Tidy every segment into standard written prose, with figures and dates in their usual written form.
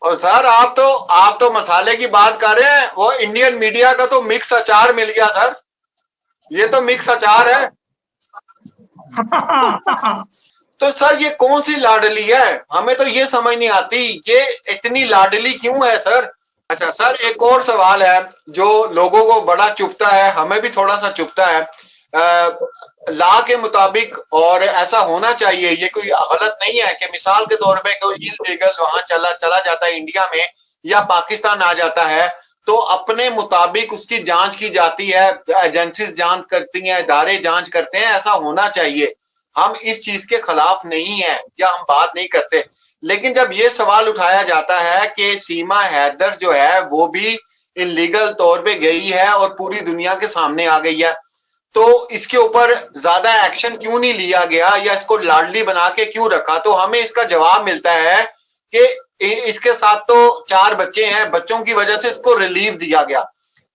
और सर आप तो मसाले की बात कर रहे हैं, वो इंडियन मीडिया का तो मिक्स अचार मिल गया सर। ये तो मिक्स अचार है। तो सर ये कौन सी लाडली है? हमें तो ये समझ नहीं आती, ये इतनी लाडली क्यों है सर? अच्छा सर, एक और सवाल है जो लोगों को बड़ा चुभता है, हमें भी थोड़ा सा चुभता है। लॉ के मुताबिक, और ऐसा होना चाहिए, ये कोई गलत नहीं है कि मिसाल के तौर पे कोई इलीगल वहां चला चला जाता है इंडिया में या पाकिस्तान आ जाता है, तो अपने मुताबिक उसकी जांच की जाती है, एजेंसीज जांच करती हैं, इदारे जांच करते हैं, ऐसा होना चाहिए। हम इस चीज के खिलाफ नहीं है या हम बात नहीं करते, लेकिन जब ये सवाल उठाया जाता है कि सीमा हैदर जो है वो भी इनलीगल तौर पे गई है और पूरी दुनिया के सामने आ गई है, तो इसके ऊपर ज्यादा एक्शन क्यों नहीं लिया गया या इसको लाडली बना के क्यों रखा? तो हमें इसका जवाब मिलता है कि इसके साथ तो 4 बच्चे हैं, बच्चों की वजह से इसको रिलीफ दिया गया।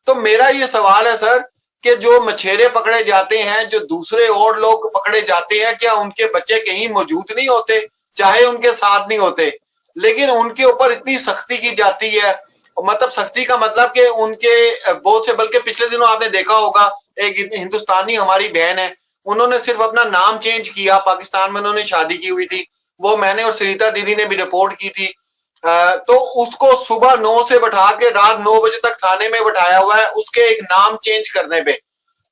तो मेरा ये सवाल है सर कि जो मछेरे पकड़े जाते हैं, जो दूसरे और लोग पकड़े जाते हैं, क्या उनके बच्चे कहीं मौजूद नहीं होते, चाहे उनके साथ नहीं होते, लेकिन उनके ऊपर इतनी सख्ती की जाती है? मतलब सख्ती का मतलब कि उनके बहुत से, बल्कि पिछले दिनों आपने देखा होगा एक हिंदुस्तानी हमारी बहन है, उन्होंने सिर्फ अपना नाम चेंज किया, पाकिस्तान में उन्होंने शादी की हुई थी, वो मैंने और सरिता दीदी ने भी रिपोर्ट की थी। तो उसको सुबह 9 से बैठा के रात 9 बजे तक थाने में बैठाया हुआ है उसके एक नाम चेंज करने पे।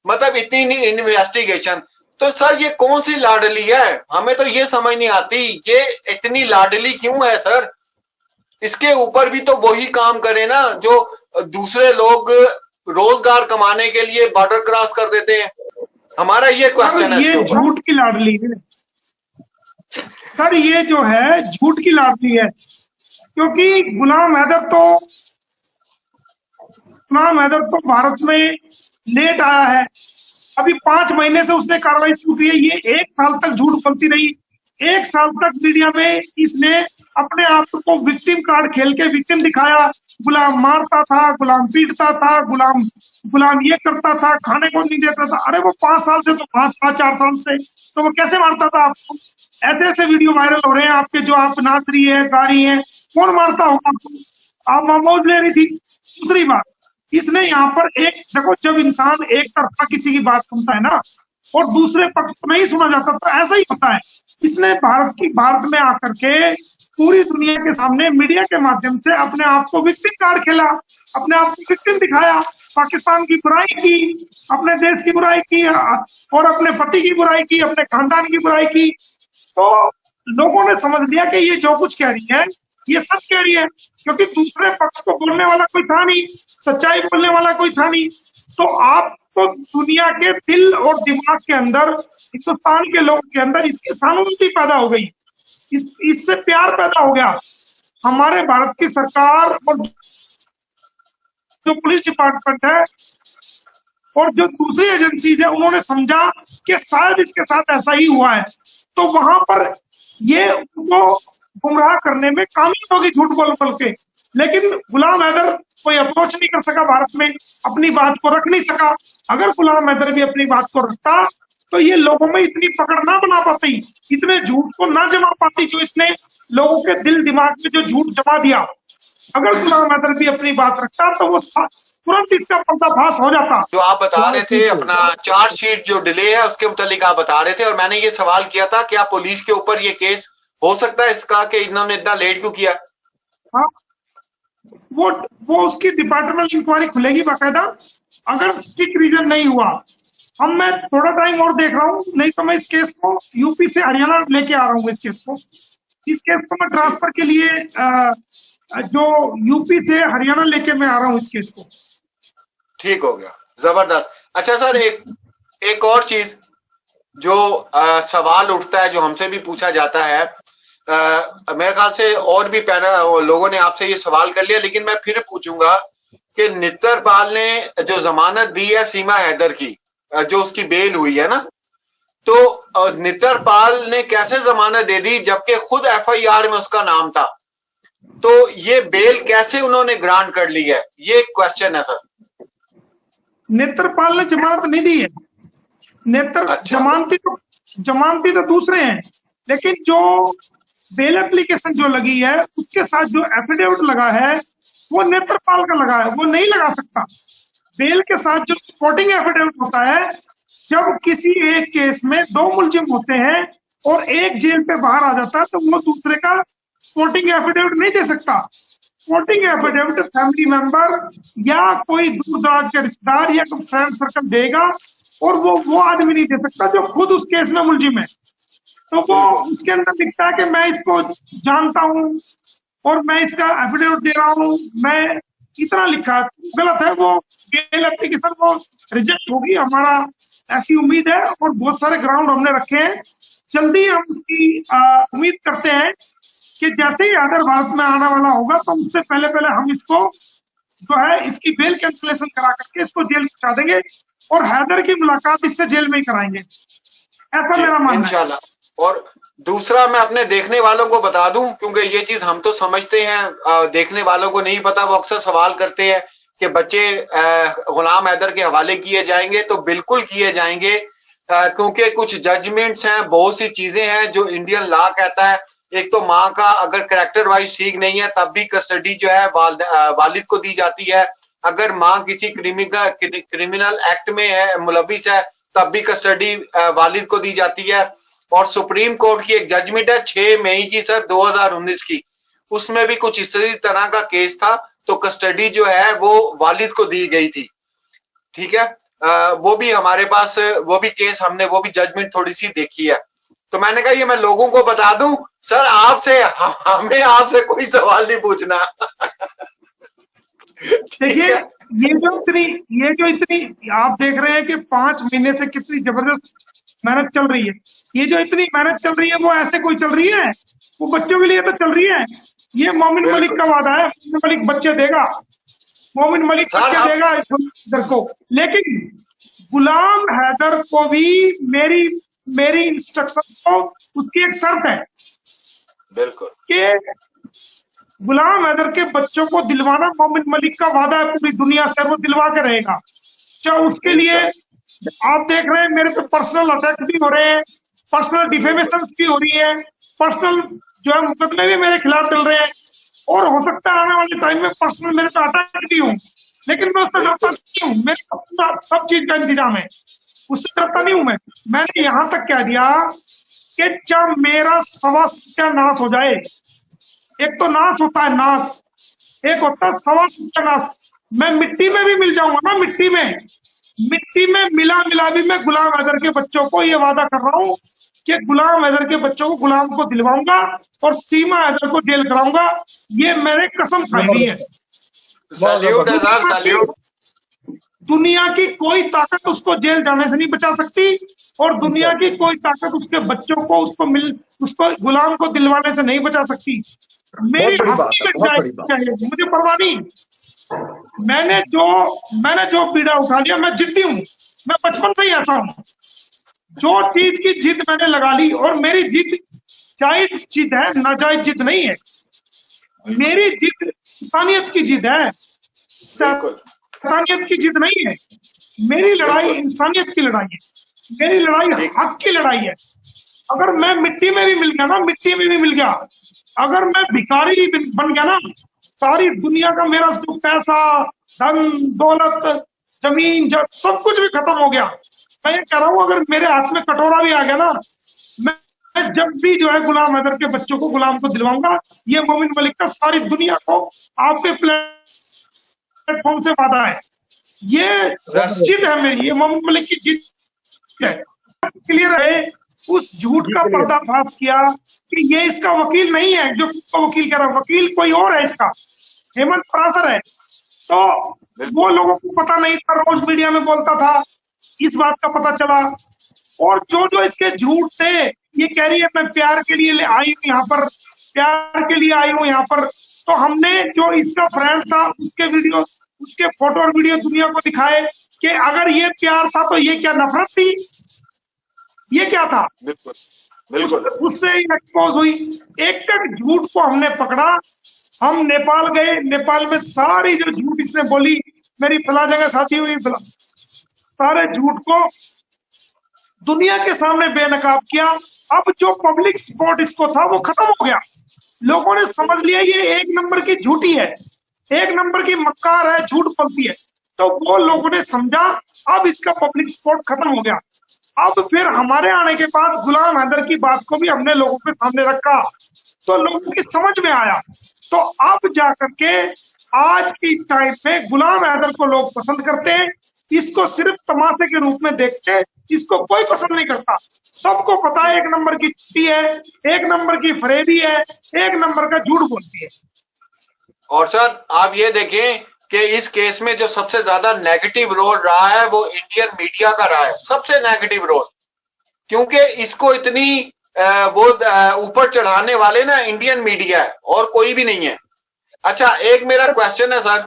मतलब इतनी इन्वेस्टिगेशन। तो सर ये कौन सी लाडली है? हमें तो ये समझ नहीं आती, ये इतनी लाडली क्यों है सर? इसके ऊपर भी तो वही काम करे ना जो दूसरे लोग रोजगार कमाने के लिए बॉर्डर क्रॉस कर देते हैं। हमारा ये क्वेश्चन है इसके ये ऊपर। झूठ की लाडली है सर, ये जो है झूठ की लाडली है, क्योंकि गुलाम हैदर तो भारत में लेट आया है। अभी 5 महीने से उसने कार्रवाई शुरू की है। ये 1 साल तक झूठ बोलती रही। 1 साल तक मीडिया में इसने अपने आप को विक्टिम कार्ड खेल के विक्टिम दिखाया। गुलाम मारता था, गुलाम पीटता था, गुलाम गुलाम ये करता था, खाने को नहीं देता था। अरे वो 5 साल से, तो 5-4 साल से तो वो कैसे मारता था आपको? ऐसे ऐसे वीडियो वायरल हो रहे हैं आपके, जो आप नाच रही है, गा रही है। कौन मारता होगा आपको? आप मौज ले रही थी। दूसरी बात, इसने यहाँ पर एक देखो, जब इंसान एक तरफा किसी की बात सुनता है ना और दूसरे पक्ष को नहीं सुना जाता, तो ऐसा ही होता है। इसने भारत में आकर के पूरी दुनिया के सामने मीडिया के माध्यम से अपने आप को विक्टिम कार्ड खेला, अपने आप को विक्टिम दिखाया, पाकिस्तान की बुराई की, अपने देश की बुराई की, और अपने पति की बुराई की, अपने खानदान की बुराई की। तो लोगों ने समझ लिया कि ये जो कुछ कह रही है ये सब कह रही है, क्योंकि दूसरे पक्ष को बोलने वाला कोई था नहीं, सच्चाई बोलने वाला कोई था नहीं। तो आप तो दुनिया के दिल और दिमाग के अंदर, हिंदुस्तान के लोगों के अंदर इसकी सहानुभूति पैदा हो गई, इससे प्यार पैदा हो गया। हमारे भारत की सरकार और जो पुलिस डिपार्टमेंट है और जो दूसरी एजेंसीज है, उन्होंने समझा कि शायद इसके साथ ऐसा ही हुआ है, तो वहां पर ये उनको गुमराह करने में कामयाब होगी, झूठ बोल बोल के। लेकिन गुलाम हैदर कोई अप्रोच नहीं कर सका भारत में, अपनी बात को रख नहीं सका। अगर गुलाम हैदर भी अपनी बात को रखता तो ये लोगों में इतनी पकड़ ना बना पाती, इतने झूठ को ना जमा पाती, जो इसने लोगों के दिल दिमाग में जो झूठ जमा दिया। अगर गुलाम हैदर भी अपनी बात रखता तो वो तुरंत इसका पर्दाफाश हो जाता। जो आप बता रहे थे अपना चार्जशीट जो डिले है उसके मुतालिक आप बता रहे थे, और मैंने ये सवाल किया था क्या पुलिस के ऊपर ये केस हो सकता है इसका कि इन्होंने इतना लेट क्यों किया? हाँ, वो उसकी डिपार्टमेंटल इंक्वायरी खुलेगी बाकायदा। अगर स्टिक रीजन नहीं हुआ, मैं थोड़ा टाइम और देख रहा हूँ, नहीं तो मैं इस केस को यूपी से हरियाणा लेके आ रहा हूँ। इस केस को मैं ट्रांसफर के लिए जो यूपी से हरियाणा लेके मैं आ रहा हूँ इस केस को। ठीक हो गया, जबरदस्त। अच्छा सर, एक और चीज जो सवाल उठता है, जो हमसे भी पूछा जाता है, मेरे ख्याल से और भी लोगों ने आपसे ये सवाल कर लिया, लेकिन मैं फिर पूछूंगा कि नित्तरपाल ने जो जमानत दी है सीमा हैदर की, जो उसकी बेल हुई है ना, तो नित्तरपाल ने कैसे जमानत दे दी जबकि खुद एफआईआर में उसका नाम था? तो ये बेल कैसे उन्होंने ग्रांट कर ली है, ये क्वेश्चन है सर। नेत्रपाल ने जमानत नहीं दी है। अच्छा। जमानती तो दूसरे हैं, लेकिन जो बेल एप्लीकेशन जो लगी है उसके साथ जो एफिडेविट लगा है वो नेत्रपाल का लगा है, वो नहीं लगा सकता। बेल के साथ जो सपोर्टिंग एफिडेविट होता है, जब किसी एक केस में दो मुलजिम होते हैं और एक जेल पे बाहर आ जाता है तो वो दूसरे का सपोर्टिंग एफिडेविट नहीं दे सकता। सपोर्टिंग एफिडेविट फैमिली मेंबर या कोई दूर दराज के रिश्तेदार या कोई फ्रेंड सर्कल देगा, और वो आदमी नहीं दे सकता जो खुद उस केस में मुलजिम है। तो वो उसके अंदर लिखता है कि मैं इसको जानता हूँ और मैं इसका एफिडेविट दे रहा हूँ, मैं इतना लिखा है, गलत है। वो बेल एप्लीकेशन वो रिजेक्ट होगी, हमारा ऐसी उम्मीद है, और बहुत सारे ग्राउंड हमने रखे हैं। जल्दी हम उसकी उम्मीद करते हैं कि जैसे ही हैदर भारत में आने वाला होगा तो उससे पहले हम इसको जो है इसकी बेल कैंसिलेशन करा करके इसको जेल में पहुंचा देंगे और हैदर की मुलाकात इससे जेल में ही कराएंगे, ऐसा मेरा मानना है इंशाल्लाह। और दूसरा मैं अपने देखने वालों को बता दूं, क्योंकि ये चीज हम तो समझते हैं, देखने वालों को नहीं पता। वो अक्सर सवाल करते हैं कि बच्चे गुलाम हैदर के हवाले किए जाएंगे, तो बिल्कुल किए जाएंगे, क्योंकि कुछ जजमेंट्स हैं, बहुत सी चीजें हैं जो इंडियन लॉ कहता है। एक तो माँ का अगर कैरेक्टर वाइज ठीक नहीं है तब भी कस्टडी जो है वालिद को दी जाती है। अगर माँ किसी क्रिमिनल एक्ट में है, मुलविस है, तब भी कस्टडी वालिद को दी जाती है। और सुप्रीम कोर्ट की एक जजमेंट है 6 मई की सर 2019 की, उसमें भी कुछ इसी तरह का केस था, तो कस्टडी जो है वो वालिद को दी गई थी। ठीक है, वो भी हमारे पास, वो भी केस हमने, वो भी जजमेंट थोड़ी सी देखी है। तो मैंने कहा ये मैं लोगों को बता दूं सर, आपसे हमें आपसे कोई सवाल नहीं पूछना। देखिए ये जो इतनी आप देख रहे हैं कि 5 महीने से कितनी जबरदस्त मेहनत चल रही है। ये जो इतनी मेहनत चल रही है वो ऐसे कोई चल रही है, वो बच्चों के लिए तो चल रही है। ये मोमिन मलिक का वादा है, मोमिन मलिक बच्चे देगा, मोमिन मलिक बच्चे देगा इधर को। लेकिन गुलाम हैदर को भी मेरी इंस्ट्रक्शन को उसकी एक शर्त है, बिल्कुल, कि गुलाम हैदर के बच्चों को दिलवाना मोमिन मलिक का वादा है पूरी दुनिया से, वो दिलवा के रहेगा। चाहे उसके लिए आप देख रहे हैं मेरे पे पर्सनल अटैक भी हो रहे हैं, पर्सनल डिफेमेशन भी हो रही है, पर्सनल जो है मुकदमे भी मेरे खिलाफ चल रहे हैं, और हो सकता है आने वाले टाइम में पर्सनल मेरे पे अटैक भी हो, लेकिन मैं उससे डरता नहीं हूँ। मेरे पास सब चीज का इंतजाम है, उससे डरता नहीं हूँ मैं। मैंने यहाँ तक कह दिया कि जब मेरा सत्यानाश हो जाए, एक तो नाश होता है नाश, एक होता है सत्यानाश, मैं मिट्टी में भी मिल जाऊंगा ना, मिट्टी में मिला भी मैं गुलाम हैदर के बच्चों को ये वादा कर रहा हूँ कि गुलाम हैदर के बच्चों को गुलाम को दिलवाऊंगा और सीमा हैदर को जेल कराऊंगा, ये मैंने कसम खाई हुई है। सैल्यूट है सर, सैल्यूट। दुनिया की कोई ताकत उसको जेल जाने से नहीं बचा सकती, और दुनिया की कोई ताकत उसके बच्चों को उसको गुलाम को दिलवाने से नहीं बचा सकती। मेरी हस्ती में चाहिए, मुझे परवाह नहीं। मैंने जो पीड़ा उठा लिया, मैं जिद्दी हूँ, मैं बचपन से ही ऐसा हूँ। जो चीज की जिद मैंने लगा ली, और मेरी जिद जायज जिद है, नाजायज जिद नहीं है। मेरी जिद इंसानियत की जिद है, इंसानियत की जिद नहीं है। मेरी लड़ाई इंसानियत की लड़ाई है, मेरी लड़ाई हक की लड़ाई है। अगर मैं मिट्टी में भी मिल गया ना, मिट्टी में भी मिल गया, अगर मैं भिखारी बन गया ना, सारी दुनिया का मेरा जो पैसा, धन दौलत, जमीन सब कुछ भी खत्म हो गया, मैं ये कह रहा हूँ, अगर मेरे हाथ में कटोरा भी आ गया ना, मैं जब भी जो है गुलाम हैदर के बच्चों को गुलाम को दिलवाऊंगा। ये मोमिन मलिक का सारी दुनिया को आपके प्लेटफॉर्म से वादा है, ये जिद है मेरी, ये मोमिन मलिक की जिद है। क्लियर है, उस झूठ का पर्दाफाश किया कि ये इसका वकील नहीं है जो वकील कह रहा है, वकील कोई और है, इसका हेमंत परासर है। तो वो लोगों को पता नहीं था, रोज मीडिया में बोलता था, इस बात का पता चला। और जो इसके झूठ थे, ये कह रही है मैं प्यार के लिए आई हूँ यहाँ पर, प्यार के लिए आई हूँ यहाँ पर। तो हमने जो इसका फ्रेंड था उसके वीडियो, उसके फोटो और वीडियो दुनिया को दिखाए कि अगर ये प्यार था तो ये क्या नफरत थी, ये क्या था। बिल्कुल उससे ही एक्सपोज हुई। एक एक झूठ को हमने पकड़ा, हम नेपाल गए, नेपाल में सारी जो झूठ इसने बोली, मेरी फला जगह शादी हुई, सारे झूठ को दुनिया के सामने बेनकाब किया। अब जो पब्लिक सपोर्ट इसको था वो खत्म हो गया। लोगों ने समझ लिया ये एक नंबर की झूठी है, एक नंबर की मक्कार है, झूठ बोलती है। तो वो लोगों ने समझा, अब इसका पब्लिक सपोर्ट खत्म हो गया। अब फिर हमारे आने के बाद गुलाम हैदर की बात को भी हमने लोगों के सामने रखा, तो लोगों की समझ में आया। तो अब जाकर के आज की टाइम में गुलाम हैदर को लोग पसंद करते हैं, इसको सिर्फ तमाशे के रूप में देखते हैं, इसको कोई पसंद नहीं करता। सबको पता है एक नंबर की चुट्टी है, एक नंबर की फरेबी है, एक नंबर का झूठ बोलती है। और सर आप ये देखें कि इस केस में जो सबसे ज्यादा नेगेटिव रोल रहा है वो इंडियन मीडिया का रहा है, सबसे नेगेटिव रोल, क्योंकि इसको इतनी वो ऊपर चढ़ाने वाले ना इंडियन मीडिया है और कोई भी नहीं है। अच्छा, एक मेरा क्वेश्चन है सर।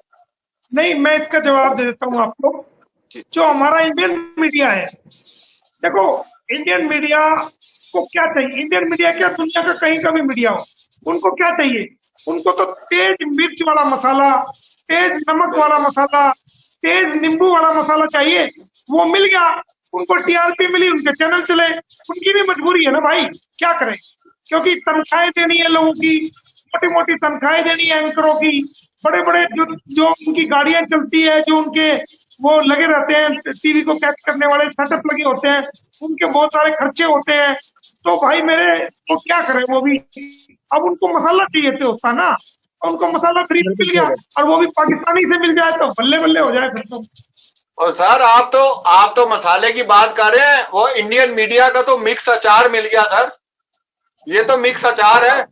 नहीं, मैं इसका जवाब दे देता हूं आपको। जो हमारा इंडियन मीडिया है, देखो इंडियन मीडिया को क्या चाहिए, इंडियन मीडिया क्या दुनिया का कहीं का भी मीडिया हो, उनको क्या चाहिए, उनको तो तेज मिर्च वाला मसाला, तेज नमक वाला मसाला, तेज नींबू वाला मसाला चाहिए। वो मिल गया, उनको टीआरपी मिली, उनके चैनल चले। उनकी भी मजबूरी है ना भाई, क्या करें, क्योंकि तनख्वाहें देनी है लोगों की, मोटी मोटी तनख्वाहें देनी है एंकरों की, बड़े बड़े जो उनकी गाड़ियां चलती है, जो उनके वो लगे रहते हैं टीवी को कैच करने वाले सेटअप लगे होते हैं, उनके बहुत सारे खर्चे होते हैं। तो भाई मेरे वो क्या करें, वो भी अब उनको मसाला चाहिए तो होता ना, उनको मसाला फ्री में मिल गया, और वो भी पाकिस्तानी से मिल जाए तो बल्ले बल्ले हो जाए फिर तो। और सर आप तो मसाले की बात कर रहे हैं, वो इंडियन मीडिया का तो मिक्स अचार मिल गया सर, ये तो मिक्स अचार है।